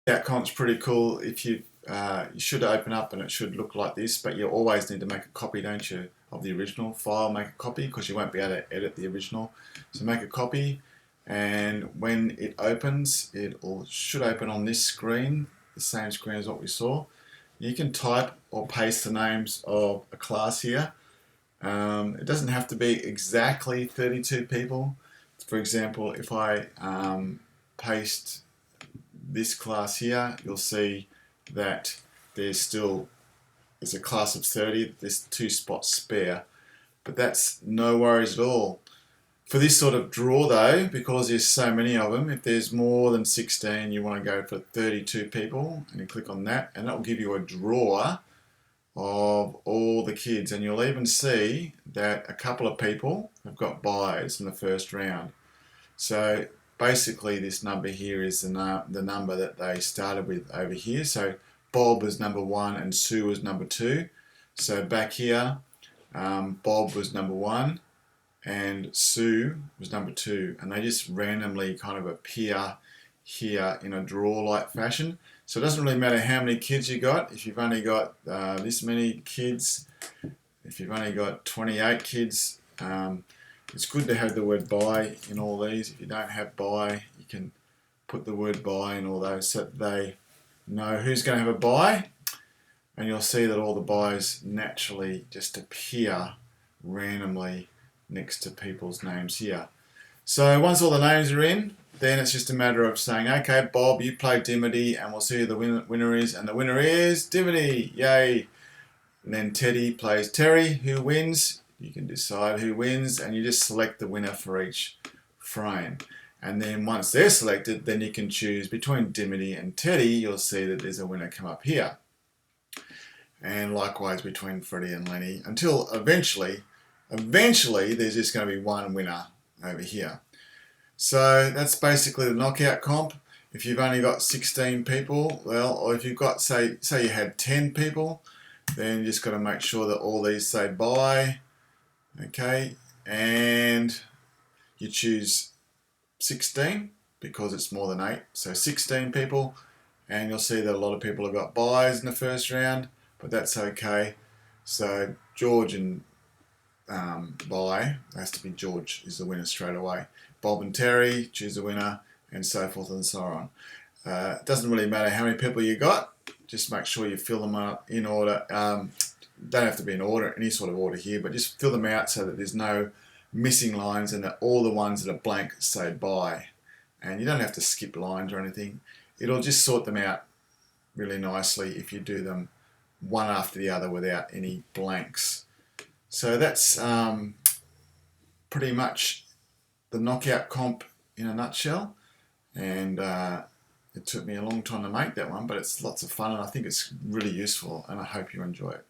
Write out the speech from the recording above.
Outcome's pretty cool. If you should open up and it should look like this, but you always need to make a copy, don't you, of the original file. Make a copy because you won't be able to edit the original. So make a copy, and when it opens, should open on this screen, the same screen as what we saw. You can type or paste the names of a class here. It doesn't have to be exactly 32 people. For example, if I paste this class here, you'll see that there's a class of 30. There's 2 spots spare, but that's no worries at all. For this sort of draw though, because there's so many of them, if there's more than 16, you want to go for 32 people, and you click on that, and that will give you a drawer of all the kids, and you'll even see that a couple of people have got buys in the first round. So basically this number here is the number that they started with over here. So Bob was number 1 and Sue was number 2. So back here, Bob was number 1 and Sue was number 2, and they just randomly kind of appear here in a draw-like fashion. So it doesn't really matter how many kids you got. If you've only got this many kids, if you've only got 28 kids, it's good to have the word buy in all these. If you don't have buy, you can put the word buy in all those so that they know who's going to have a buy, and you'll see that all the buys naturally just appear randomly next to people's names here. So once all the names are in, then it's just a matter of saying, okay, Bob, you play Dimity, and we'll see who the winner is, and the winner is Dimity, yay. And then Teddy plays Terry, who wins. You can decide who wins, and you just select the winner for each frame. And then once they're selected, then you can choose between Dimity and Teddy. You'll see that there's a winner come up here. And likewise between Freddie and Lenny, until eventually there's just going to be one winner over here. So that's basically the knockout comp. If you've only got 16 people, well, or if you've got, say you had 10 people, then you just got to make sure that all these say buy, okay, and you choose 16 because it's more than 8, so 16 people, and you'll see that a lot of people have got buys in the first round, but that's okay. So George and buy has to be George is the winner straight away. Bob and Terry, choose a winner, and so forth and so on. It doesn't really matter how many people you got, just make sure you fill them up in order. Don't have to be in order, any sort of order here, but just fill them out so that there's no missing lines and that all the ones that are blank say buy. And you don't have to skip lines or anything. It'll just sort them out really nicely if you do them one after the other without any blanks. So that's pretty much the knockout comp in a nutshell, and it took me a long time to make that one, but it's lots of fun and I think it's really useful, and I hope you enjoy it.